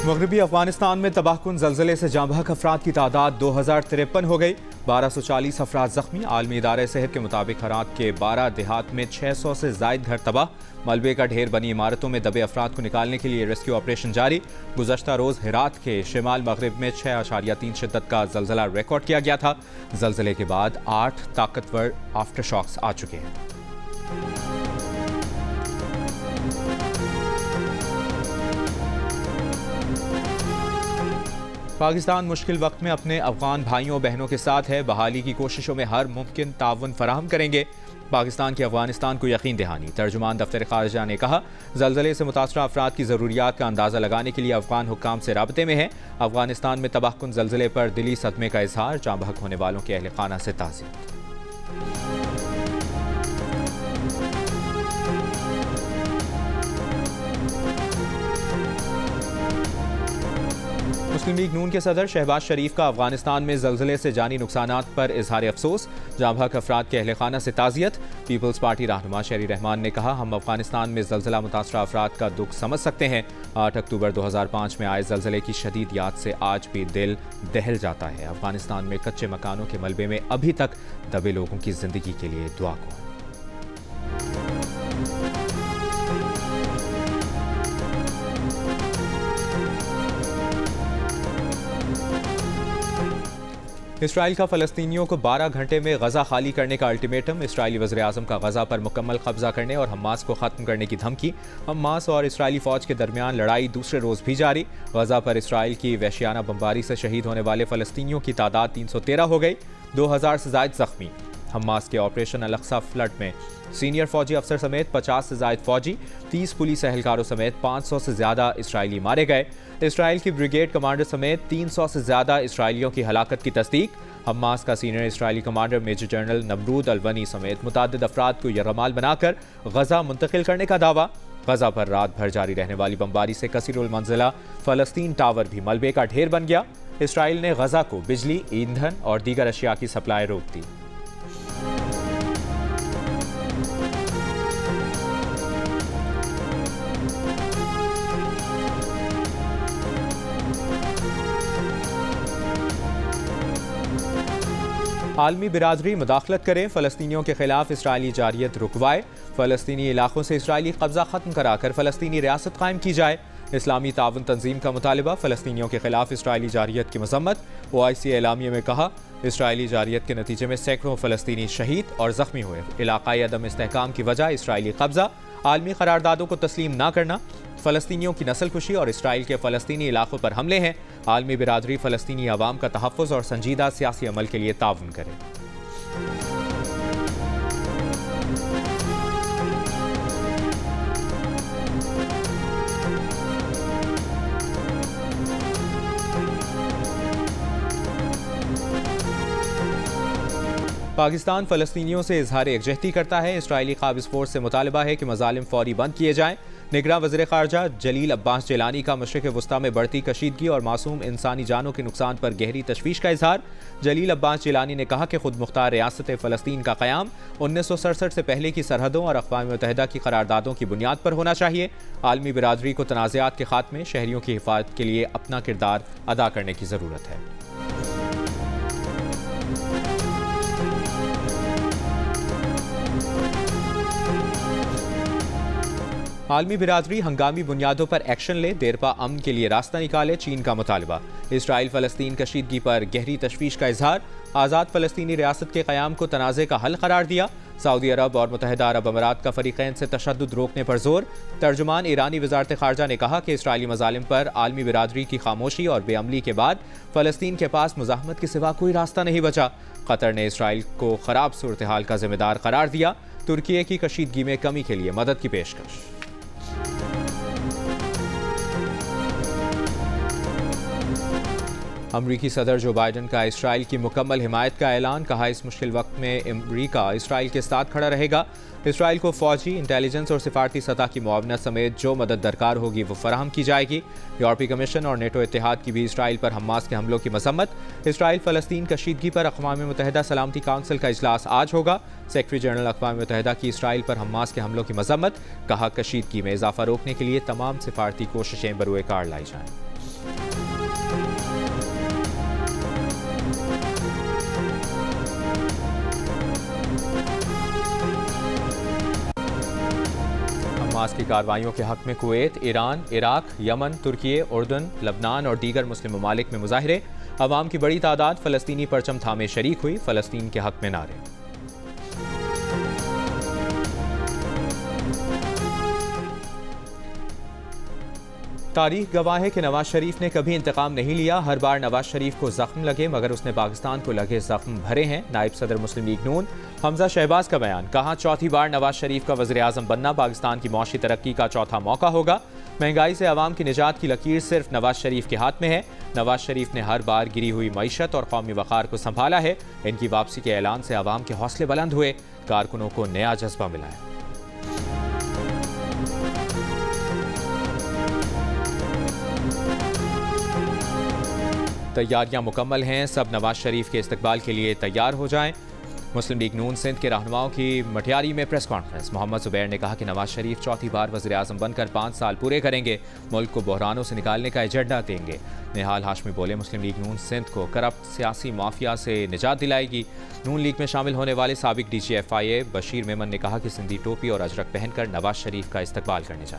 मगरबी अफगानिस्तान में तबाहकुन ज़लज़ले से जाँबहक अफराद की तादाद 2053 हो गई। 1240 अफराद जख्मी। आलमी इदारे सेहत के मुताबिक हरात के 12 देहात में 600 से जायद घर तबाह। मलबे का ढेर बनी इमारतों में दबे अफराद को निकालने के लिए रेस्क्यू ऑपरेशन जारी। गुज़श्ता रोज़ हेरात के शिमाल मगरब में 6.3 शिद्दत का ज़लज़ला रिकॉर्ड किया गया था। ज़लज़ले के बाद 8 ताकतवर आफ्टर शॉक्स आ चुके हैं। पाकिस्तान मुश्किल वक्त में अपने अफगान भाइयों बहनों के साथ है। बहाली की कोशिशों में हर मुमकिन ताउन फराहम करेंगे। पाकिस्तान की अफगानिस्तान को यकीन दहानी। तर्जुमान दफ्तर खारजा ने कहा, ज़लज़ले से मुतासरा अफराद की ज़रूरियात का अंदाज़ा लगाने के लिए अफगान हुक्काम से राब्ते में है। अफगानिस्तान में तबाहकुन ज़लज़ले पर दिली सदमे का इजहार। जाँ बहक होने वालों के अहल खाना से ताज़ियत। मुस्लिम लीग नून के सदर शहबाज शरीफ का अफगानिस्तान में ज़लज़ले से जानी नुकसानात पर इजहार अफसोस। जाँ बहक अफराद के अहल खाना से ताज़ियत। पीपल्स पार्टी रहनुमा शहरी रहमान ने कहा, हम अफगानिस्तान में ज़लज़ला मुतासरा अफराद का दुख समझ सकते हैं। 8 अक्टूबर 2005 में आए ज़लज़ले की शदीद याद से आज भी दिल दहल जाता है। अफगानिस्तान में कच्चे मकानों के मलबे में अभी तक दबे लोगों की ज़िंदगी के लिए दुआ को। इसराइल का फ़लस्तीनियों को 12 घंटे में गज़ा खाली करने का अल्टीमेटम। इसराइली वज़ीर-ए-आज़म का गज़ा पर मुकम्मल कब्जा करने और हमास को ख़त्म करने की धमकी। हमास और इसराइली फ़ौज के दरमियान लड़ाई दूसरे रोज़ भी जारी। गज़ा पर इसराइल की वहशियाना बमबारी से शहीद होने वाले फ़लस्तीनियों की तादाद 313 हो गई। 2000 से ज़ायद ज़ख्मी। हमास के ऑपरेशन अल-अक्सा फ्लड में सीनियर फौजी अफसर समेत 50 से ज़ायद फौजी, 30 पुलिस एहलकारों समेत 500 से ज़्यादा इसराइली मारे गए। इसराइल की ब्रिगेड कमांडर समेत 300 से ज़्यादा इसराइलियों की हलाकत की तस्दीक। हमास का senior Israeli commander major general Nimrod Aloni समेत मुतादिद अफराद को यरगमाल बनाकर गज़ा मुंतकिल करने का दावा। गज़ा पर रात भर जारी रहने वाली बमबारी से कसीरुल मंजिला फ़लस्तीन टावर भी मलबे का ढेर बन गया। इसराइल ने गज़ा को बिजली, ईंधन और दीगर अशिया की सप्लाई रोक दी। आलमी बिरादरी मुदाखलत करे, फ़लस्तीनियों के खिलाफ इसराइली जारियत रुकवाए। फ़लस्तीनी इलाकों से इसराइली कब्जा ख़त्म कराकर फ़लस्तीनी रियासत कायम की जाए। इस्लामी ताउन तंजीम का मुतालबा। फ़लस्तीनियों के खिलाफ इसराइली जारियत की मज़म्मत। OIC एलामिया में कहा, इसराइली जारियत के नतीजे में सैकड़ों फ़लस्तीनी शहीद और ज़ख्मी हुए। इलाक़ाई अदम इस्तेहकाम की वजह इसराइली कब्जा। आलमी करारदादों को तस्लीम न करना। फ़लस्तीनियों की नस्लकुशी और इसराइल के फ़लस्तीनी इलाकों पर हमले हैं। आलमी बिरादरी फ़लस्तीनी अवाम का तहफ़्फ़ुज़ और संजीदा सियासी अमल के लिए ताउन करे। पाकिस्तान फ़लस्तीनियों से इजहार यकजहती करता है। इसराइली क़ाबिज़ फ़ोर्स से मुतालबा है कि मज़ालिम फ़ौरी बंद किए जाएँ। निगरान वज़ीर ख़ारजा जलील अब्बास जिलानी का मशरिक़ वस्ता में बढ़ती कशीदगी और मासूम इंसानी जानों के नुकसान पर गहरी तशवीश का इजहार। जलील अब्बास जिलानी ने कहा कि खुद मुख्तार रियासत फ़लस्तीन का क़याम 1967 से पहले की सरहदों और अक़वाम मुत्तहिदा की करारदादों की बुनियाद पर होना चाहिए। आलमी बिरादरी को तनाज़ात के ख़ात्मे, शहरियों की हिफाजत के लिए अपना किरदार अदा करने की ज़रूरत है। आलमी बिरादरी हंगामी बुनियादों पर एक्शन ले, देरपा अमन के लिए रास्ता निकाले। चीन का मुतालबा। इसराइल फ़लस्तीन कशीदगी पर गहरी तशवीश का इजहार। आज़ाद फ़लस्तीनी रियासत के क़याम को तनाज़े का हल करार दिया। सऊदी अरब और मुत्तहिदा अरब अमारात का फ़रीक़ैन से तशद्दुद रोकने पर जोर। तर्जुमान ईरानी वज़ारत ख़ारजा ने कहा कि इसराइली मज़ालिम पर आलमी बिरादरी की खामोशी और बेअमली के बाद फ़लस्तीन के पास मुज़ाहमत के सिवा कोई रास्ता नहीं बचा। कतर ने इसराइल को ख़राब सूरत हाल का ज़िम्मेदार करार दिया। तुर्की की कशीदगी में कमी के लिए मदद की पेशकश। अमरीकी सदर जो बाइडन का इसराइल की मुकम्मल हिमायत का ऐलान। कहा, इस मुश्किल वक्त में अमरीका इसराइल के साथ खड़ा रहेगा। इसराइल को फौजी, इंटेलिजेंस और सिफारती सतह की मुआवनत समेत जो मदद दरकार होगी वो फराहम की जाएगी। यूरोपीय कमीशन और नेटो इत्तेहाद की भी इसराइल पर हमास के हमलों की मजम्मत। इसराइल फ़लस्तीन कशीदगी पर अक़वाम मुत्तहिदा सलामती काउंसिल का इजलास आज होगा। सेक्रेटरी जनरल अक़वाम मुत्तहिदा की इसराइल पर हमास के हमलों की मजम्मत। कहा, कशीदगी में इजाफा रोकने के लिए तमाम सिफारती कोशिशें बरूए कार लाई जाएँ। हमास की कार्रवाइयों के हक में कुवैत, ईरान, इराक, यमन, तुर्की, उर्दन, लबनान और दीगर मुस्लिम ममालिक में मुजाहिरे। अवाम की बड़ी तादाद फ़लस्तीनी परचम थामे शरीक हुई। फ़लस्तीन के हक में नारे। तारीख गवाह है कि नवाज शरीफ ने कभी इंतकाम नहीं लिया। हर बार नवाज शरीफ को जख्म लगे मगर उसने पाकिस्तान को लगे जख्म भरे हैं। नायब सदर मुस्लिम लीग नून हमजा शहबाज का बयान। कहा, चौथी बार नवाज शरीफ का वज़ीर आज़म बनना पाकिस्तान की मौशी तरक्की का चौथा मौका होगा। महंगाई से अवाम की निजात की लकीर सिर्फ नवाज शरीफ के हाथ में है। नवाज शरीफ ने हर बार गिरी हुई मईशत और कौमी वक़ार को संभाला है। इनकी वापसी के ऐलान से अवाम के हौसले बुलंद हुए। कारकुनों को नया जज्बा मिला है। तैयारियां मुकम्मल हैं। सब नवाज शरीफ के इस्तकबाल के लिए तैयार हो जाएं। मुस्लिम लीग नून सिंध के रहनुमाओं की मटियारी में प्रेस कॉन्फ्रेंस। मोहम्मद जुबैर ने कहा कि नवाज शरीफ चौथी बार वज़ीर आज़म बनकर 5 साल पूरे करेंगे। मुल्क को बहरानों से निकालने का एजेंडा देंगे। निहाल हाशमी बोले, मुस्लिम लीग नून सिंध को करप्ट सियासी माफिया से निजात दिलाएगी। नून लीग में शामिल होने वाले साबिक DG FIA बशीर मेमन ने कहा कि सिंधी टोपी और अजरक पहनकर नवाज शरीफ का इस्तकबाल करने जाए।